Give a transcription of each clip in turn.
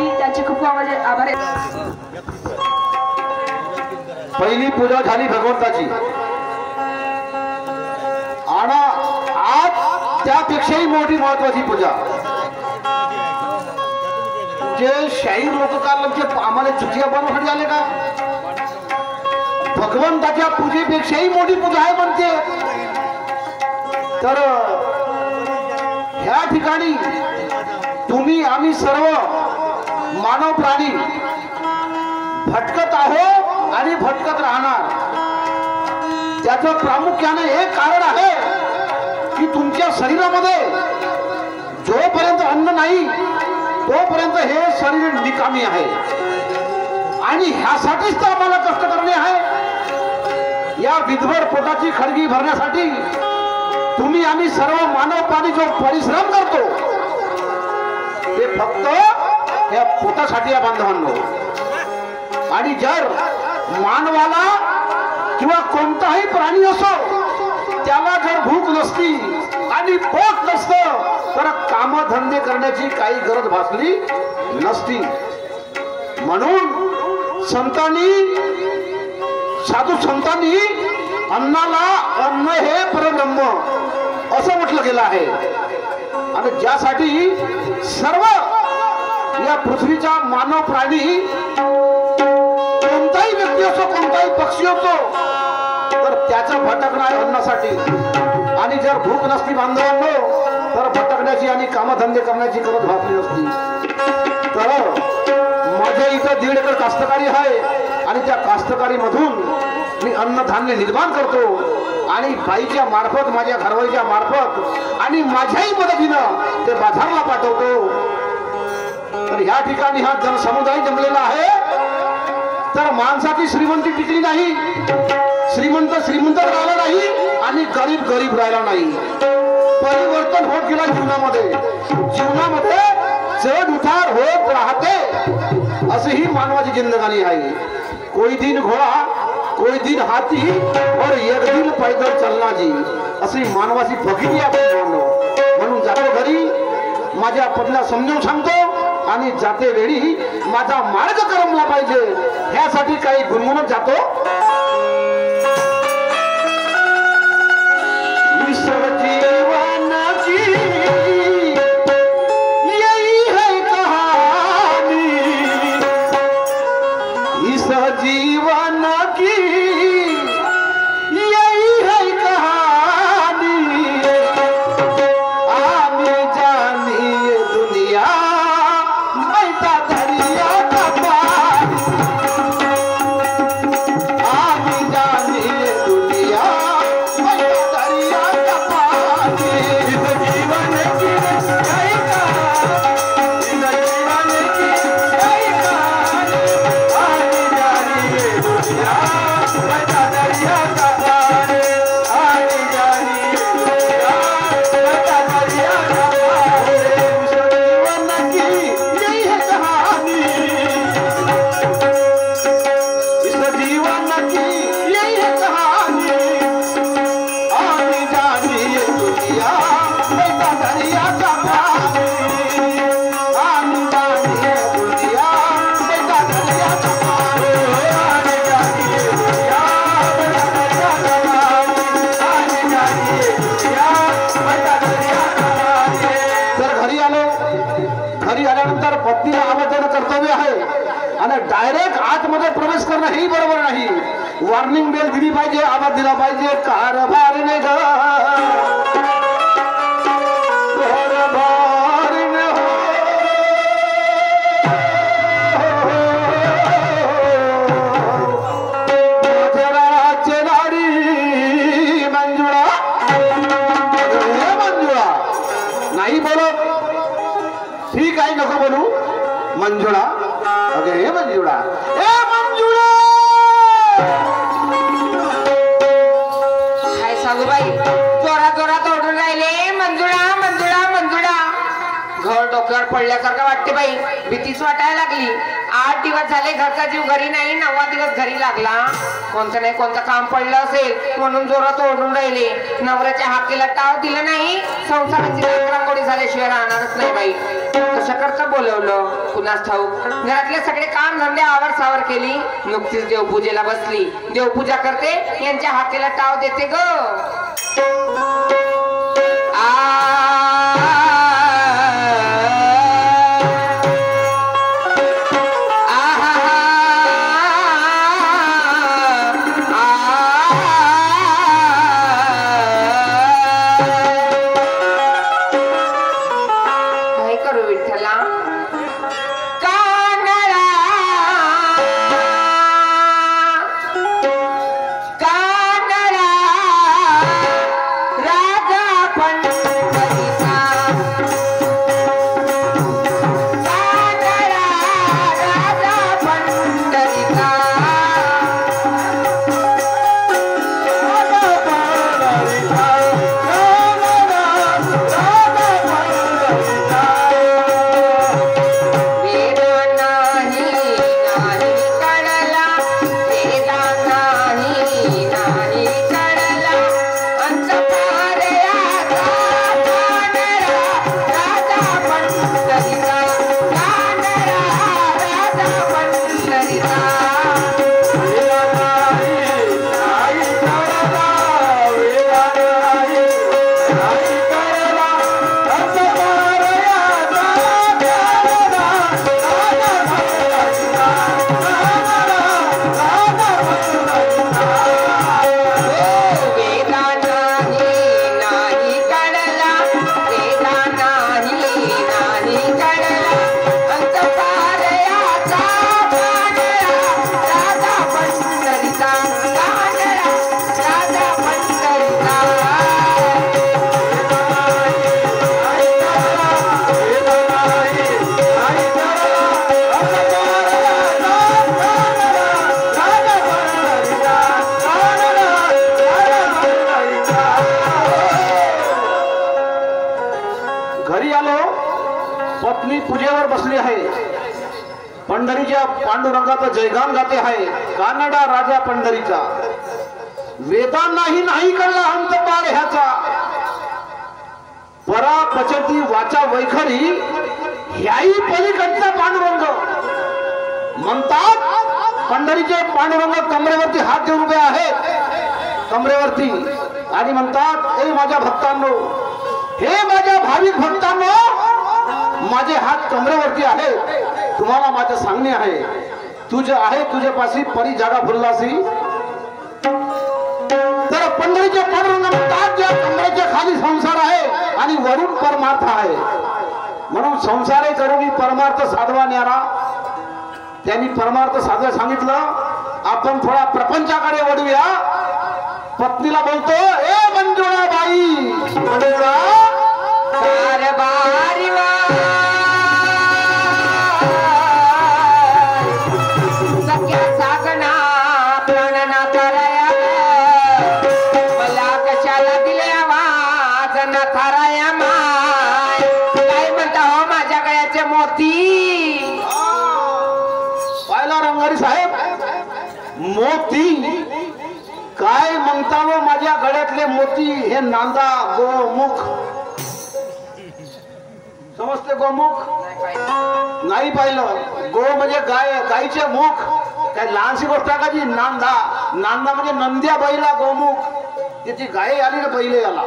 मी त्यांचे खूप आभार. पहिली पूजा झाली भगवंताची आणि आज त्यापेक्षाही मोठी महत्वाची पूजा जे शाहीर लोक कालचे आम्हाला चुकिया बनवण्यासाठी आले का भगवंताच्या पूजेपेक्षाही मोठी पूजा आहे म्हणते. तर ह्या ठिकाणी तुम्ही आम्ही सर्व मानव प्राणी भटकत आहो आणि भटकत राहणार. त्याचं प्रामुख्याने एक कारण आहे की तुमच्या शरीरामध्ये जोपर्यंत अन्न नाही तोपर्यंत हे शरीर निकामी आहे आणि ह्यासाठीच तर आम्हाला कष्ट करणे आहे. या विधवर पोटाची खळगी भरण्यासाठी तुम्ही आम्ही सर्व मानव प्राणी जो परिश्रम करतो ते फक्त या पोटासाठी या बांधवांनो. आणि जर मानवाला किंवा कोणताही प्राणी असो त्याला जर भूक नसती आणि पोट नसतं तर कामधंदे करण्याची काही गरज भासली नसती. म्हणून साधू संतांनी अन्नाला अन्न हे परब्रह्म असं म्हटलं गेलं आहे. आणि ज्यासाठी सर्व या पृथ्वीचा मानव प्राणी कोणताही व्यक्ती असो कोणताही पक्षी असो तर त्याचं भटकणार अन्नासाठी. आणि जर भूक नसती बांधवांनो तर भटकण्याची आणि कामधंदे करण्याची गरज भासली नसती. तर माझ्या इथं 1.5 एकर कास्तकारी आहे आणि त्या कास्तकारी मधून मी अन्नधान्य निर्माण करतो आणि बाईच्या मार्फत माझ्या घरवाईच्या मार्फत आणि माझ्याही मदतीनं ते बाजारला पाठवतो. तर ह्या ठिकाणी हा जनसमुदाय जमलेला आहे. तर माणसाची श्रीमंती टिकली नाही, श्रीमंत राहिला नाही आणि गरीब राहिला नाही. परिवर्तन होत गेला जीवनामध्ये चढ उतार होत राहते. अशी ही मानवाची जिंदगानी आहे. कोई दिन घोडा कोई दिन हाती और एक दिन पैदल चलना जी अशी मानवाची बघितली आपण. म्हणून जातो घरी माझ्या पत्नीला समजून सांगतो आणि जाते वेळी माझा मार्ग करमला पाहिजे ह्यासाठी काही गुणगुणत जातो. जीवन की यही है कहानी आमी जानिए दुनिया बैठा दरिया का पानी आमी जानिए दुनिया बैठा दरिया का पानी जीवन की यही कहानी जीवन की यही कहानी पत्नीला आवाज देणं कर्तव्य आहे आणि डायरेक्ट आतमध्ये प्रवेश करणं हेही बरोबर नाही. वॉर्निंग बेल दिली पाहिजे, आवाज दिला पाहिजे. कारभार ने नाही बोलत ठीक आहे नको बोलू. मंजुळा अगे हे मंजुळा ए मंजुळा काय सांगू बाई जोरात ओरडून राहिले मंजुळा मंजुळा मंजुळा. घर डोक्यावर पडल्यासारखं वाटते बाई. भीतीच वाटायला लागली. 8 दिवस झाले घरचा जीव घरी नाही, 9वा दिवस घरी लागला. कोणतं नाही कोणतं काम पडलं असेल म्हणून जोरात ओरडून राहिले. नवऱ्याच्या हाकेला टाव दिलं नाही, संसाराची रांगोळी झाल्याशिवाय राहणारच नाही बाई. कशा करता बोलवलं कुणास ठाऊक. घरातले सगळे काम धंदे आवर सावर केली. नुकतीच देवपूजेला बसली. देवपूजा करते, यांच्या हाकेला टाव देते ग. पत्नी पूजेवर बसली आहे. पंढरीच्या पांडुरंगाचा जयगान गाते आहे. कानडा राजा पंढरीचा. वेदांनाही नाही कळला अंत पार ह्याचा. परा पचती वाचा वैखरी ह्याही पलीकडचा पांडुरंग. म्हणतात पंढरीचे पांडुरंग कमरेवरती हात देऊन उभे आहेत. कमरेवरती आणि म्हणतात, ए माझ्या भक्तांनो, हे माझ्या भाविक भक्तांनो, माझे हात कमरेवरती आहे. तुम्हाला माझे सांगणे आहे, तुझे आहे तुझ्यापाशी परी जागा फुललासी. तर पंढरीचे पांडुरंग म्हणतात, ज्या कमरेच्या खाली संसार आहे आणि वरून परमार्थ आहे. म्हणून संसारे करून परमार्थ साधवा न्यारा. त्यांनी परमार्थ साधवा सांगितलं. आपण थोडा प्रपंचाकडे वळूया. पत्नीला बोलतो, ए मंजुळा बाई, मंजुळा कारभारी सख्या सागना प्रणना कराया. मला कशाला दिले आवाज न थाराया माय. काय म्हणता हो माझ्या गळ्याचे मोती. पाहिला रंगारी साहेब, मोती काय म्हणता व माझ्या गळ्यातले मोती. हे नांदा गोमुख समजते. गोमुख नाही पाहिलं. गो म्हणजे गाय, गायीचे मुख. काय लहानशी गोष्ट आहे का जी. नांदा, नांदा म्हणजे नंद्या बैला गोमुख. त्याची गाय आली ना पहिले याला,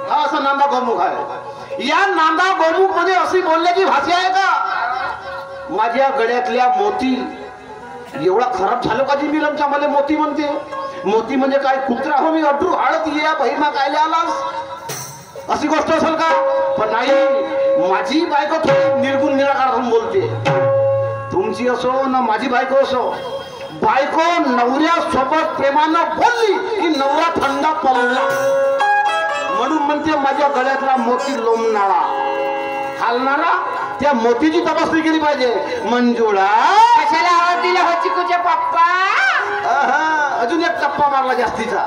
हा असा नांदा गोमुख आहे. या नांदा गोमुख मध्ये अशी बोलण्याची भाषा आहे का. माझ्या गळ्यातल्या मोती. एवढा खराब झालो का जी मी लमच्या मला मोती म्हणते. मोती म्हणजे काय, कुत्रा हो मी अड्रू हाडत या बहिमा काय आलास, अशी गोष्ट असेल का. पण नाही, माझी बायको थोडी निर्गुण निराकार होऊन बोलते. तुमची असो ना माझी बायको असो, बायको नवऱ्या सोबत प्रेमानं बोलली की नवरा थंडा पडला. म्हणून म्हणते माझ्या गळ्यातला मोती लोंबणारा हालणारा, त्या मोतीची तपासणी केली पाहिजे. मंजुळा कशाला आवाज दिला हो चिकूचे पप्पा. अजून एक टप्पा मारला जास्तीचा.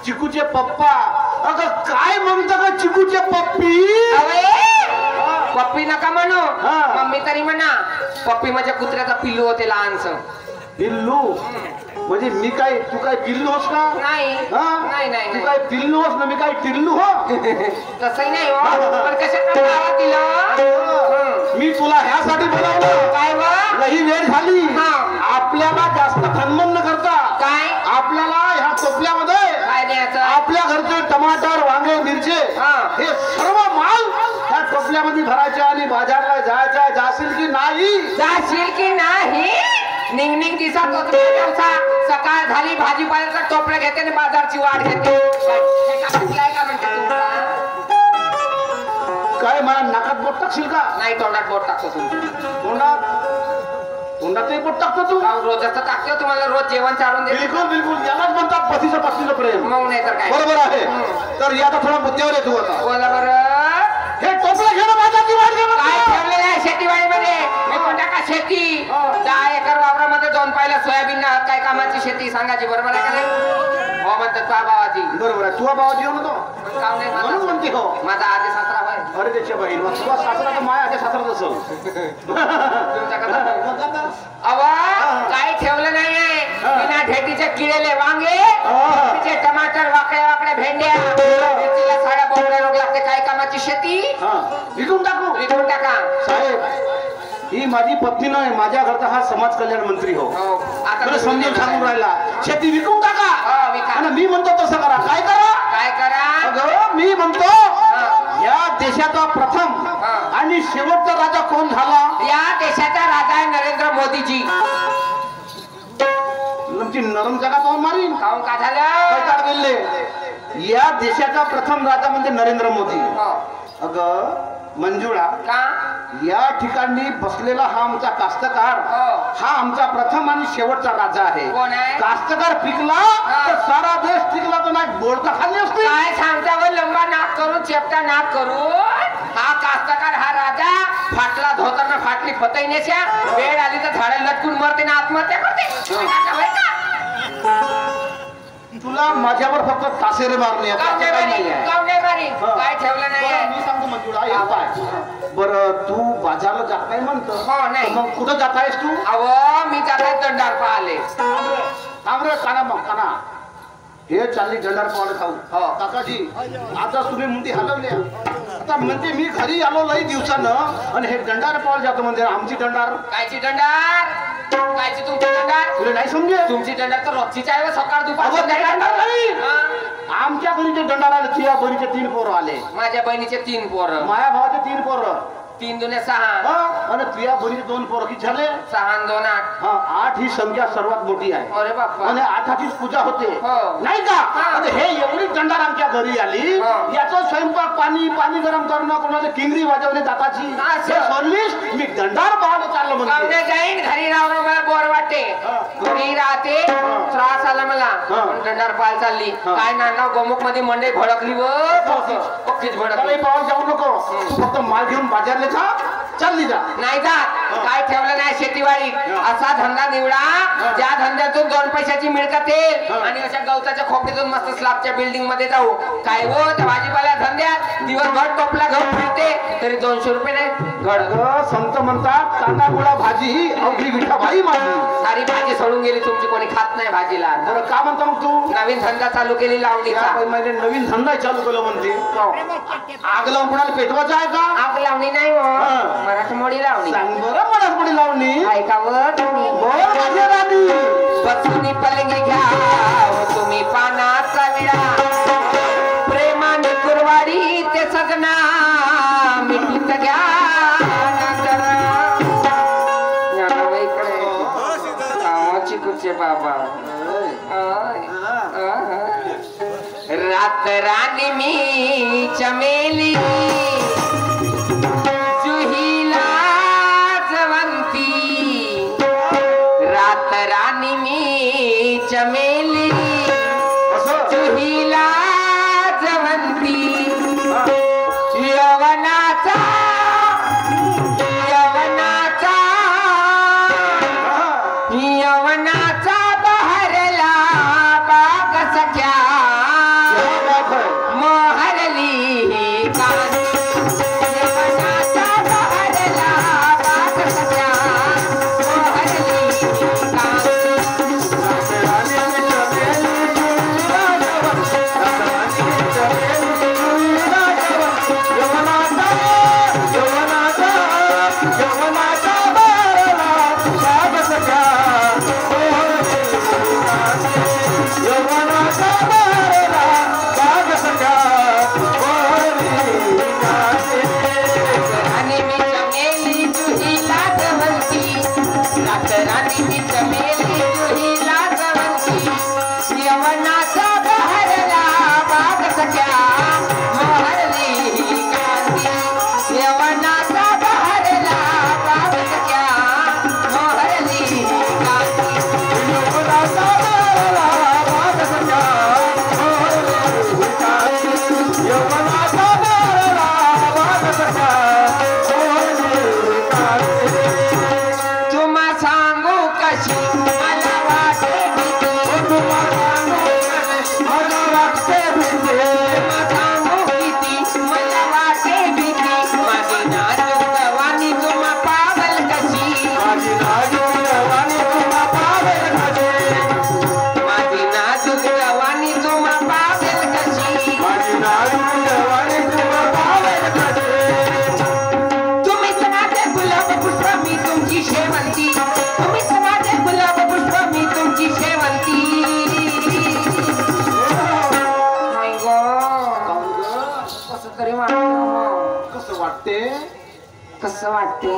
चिकूचे पप्पा. अगं काय म्हणता का चिकूचे पप्पी. पप्पी नका म्हणू हा. मम्मी तरी म्हणा. पप्पी म्हणजे कुत्र्याचा पिल्लू होते लहानस. पिल्लू म्हणजे मी काय तू काय पिल्लू होस का? नाही हा? नाही नाही तू नाही. काय पिल्लू होस ना मी काय टिल्लू हो? तसंही नाही हो पण कशात गावात दिलं. मी तुला ह्यासाठी बोलावलं काय व लई वेळ झाली. हा. आपल्याला जास्त खनमन न करता काय आपल्याला ह्या टोपल्यामध्ये काय द्यायचं. आपल्या घरचे टमाटर वांगे मिरचे हा. हे सर्व माल ह्या टोपल्यामध्ये भरायचे आणि बाजारला जायचं. जाशील की नाही? जाशील की नाही. निघ दिसत होत सकाळ झाली भाजीपाल्याचा टोपलं घेते आणि बाजारची वाट घेते. काय का म्हणते तुमचा. काय मला नाकात बोट टाकशील का? नाही तोंडात बोट टाकतो तुमच्या. तोंडातही बोट टाकतो तू? रोजच टाकतो तुम्हाला रोज जेवण चालून दे. बिलकुल यालाच म्हणतात पतीचं पत्नीचं प्रेम. मग नाही तर काय. बरोबर आहे. तर या आता थोडा मुद्द्यावर येतो आता. बोला बरं. हे टोपलं घेणं बाजारची वाट घे काय म्हणतो. ठेवलेलं आहे शेतीवाडीमध्ये. मी म्हणता का शेती 10 एकर वावरामध्ये जाऊन पाहिलं सोयाबीन काय कामाची शेती सांगायची. बरोबर आहे का नाही. हो म्हणतात का बाबाजी. बरोबर आहे. तुझा भावाजी हो ना तो काम नाही म्हणून म्हणते हो. माझा आधी सासरा होय. अरे त्याच्या बहीण मग तुझा सासरा तर माया आधी सासराच असेल. तुमच्या कसं काय ठेवलं नाहीये. बिना ढेकीचे किडेले वांगे तिचे टमाटर वाकड्या भेंड्या मिरचीला साड्या बोंबड्या रोग लागते. काय कामाची शेती. विकून टाकू. विकून टाका. साहेब ही माझी पत्नी नाही माझ्या घरचा हा समाज कल्याण मंत्री हो. आता मला समजून सांगून राहिला शेती विकून टाका. विका. आणि मी म्हणतो तसं करा. काय करा. काय करा. अगं मी म्हणतो या देशाचा प्रथम आणि शेवटचा राजा कोण झाला. या देशाचा राजा आहे नरेंद्र मोदीजी. तुमची नरम जगा पाहून मारीन. काहून का झालं. गेले. या देशाचा प्रथम राजा म्हणजे नरेंद्र मोदी. अगं मंजुळा का या ठिकाणी बसलेला हा आमचा कास्तकार हा आमचा प्रथम आणि शेवटचा राजा आहे. कोण आहे. कास्तकार पिकला तर सारा देश टिकला तर नाही बोलका खाली असते. काय सांगता व लंबा नाक करून चेपटा नाक करून. हा कास्तकार हा राजा फाटला धोतर फाटली फतईनेच्या वेळ आली तर झाडे लटकून मरते ना आत्महत्या करते. तुला माझ्यावर फक्त तासेरे मारणे काय ठेवलं नाही. मी सांगतो मंजुळा हे पाय. बरं तू बाजारला जात नाही म्हणतो. हो नाही. मग कुठं जात आहेस तू. अहो मी जाता दंडार पाहिले. थांब रे काना मग काना हे चालली दंडार पावलं खाऊ. काकाजी आता तुम्ही मुंडी हलवल्या. आता म्हणजे मी घरी आलो लई दिवसानं आणि हे दंडार पावलं जातो म्हणजे आमची दंडार. कायची दंडार. कायची तुमची दंडार. तुला नाही समजे. तुमची दंडार तर रोजचीच आहे सकाळ दुपार. आमच्या घरीचे दंडार आले. तुझ्या बहिणीचे 3 पोरं आले. माझ्या बहिणीचे 3 पोरं. माझ्या भावाचे 3 पोरं. 3 दुने 6. आणि तुझ्या बहिणीचे 2 पोरं किती झाले. 6 आणि 2 8. 8 ही संख्या सर्वात मोठी आहे. अरे बाप्पा. आणि 8ची पूजा होते हो. नाही का. आणि हे एवढी दंडार आमच्या घरी आली. याचं स्वयंपाक पाणी गरम करणं कोणाला किंगरी वाजवणे दाताची सोडलीस. मी दंडार पाहायला चाललो म्हणजे जाईन घरी राहून मला बोर वाटते. घरी राहते त्रास आला मला. दंडार पाहायला चालली. काय नांगाव गोमुख मध्ये मंडई भडकली व पक्षीच भडकली. पाहायला जाऊ नको. फक्त माल घेऊन बाजारला जा. चालली जा. नाही जात. काय ठेवलं नाही शेतीवाडी. असा धंदा निवडा ज्या धंद्यातून 2 पैशाची मिळकत येईल. आणि अशा गवताच्या खोपडीतून मस्त स्लॅबच्या बिल्डिंग मध्ये जाऊ. काय हो त्या भाजीपाला धंद्यात दिवसभर टोपला घेऊन फिरते तरी 200 रुपये नाही. गडग संत म्हणतात कांदा गुळा भाजी अवघी विठाबाई माझी. सारी भाजी सोडून गेली तुमची. कोणी खात नाही भाजीला. बरं का म्हणता मग तू. नवीन धंदा चालू केली लावणीचा. म्हणजे नवीन धंदा चालू केलं म्हणते. आग लावून कोणाला पेटवायचं आहे का. आग लावणी नाही हो मराठमोळी लावणी. सांग बरं मराठमोळी लावणी. ऐकावर तुम्ही. बोल माझ्या राणी. बसूनी पलंगी घ्या तुम्ही पानाचा विडा. प्रेमाने कुरवाडी ते सजना मिठीत घ्या. कामाची कुचे बाबा. रात राणी मी चमेली जुहीला जवंती. रात राणी मी चमेली जुहीला जवंती. यवनाचा बहरला बाग सख्या मोहरली कान. यवनाचा राणी चमेली तुही लाजवंती यवनाचा बहरला बाग सख्या मोहरली कांती यवनाचा बहरला बाग सख्या मोहरली कांती यवनाचा बहरला बाग सख्या मोहरली कांती यवनाचा बहरला बाग सख्या मोहरली कांती तुम्हा सांगू कशी मला वाटे भीती तुम्हा वाटते भीती तुम्हा सांगू किती मला वाटे भीती माझी नाजूक जवानी तुम्हा पागल कशी माझी नाजूक जवानी तुम्हा पागल कशी माझी नाजूक जवानी तुम्हा पागल कशी माझी नाजूक जवानी तुम्हा पागल कशी तुम्ही समाजे गुलाब पुष्प मी तुमची शेवंती तुम्ही समाजे गुलाब पुष्प मी तुमची शेवंती नाही गो कसं तरी वाटतं कसं वाटते कसं वाटते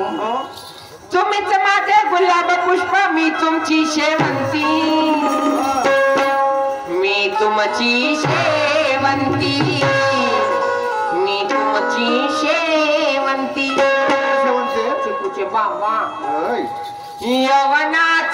तुम्हीच माझे गुलाब पुष्प मी तुमची शेवंती मी तुमची शेवंती मी तुमची शेवंती शेवंते चिकूचे बाबा ऐ, यवनात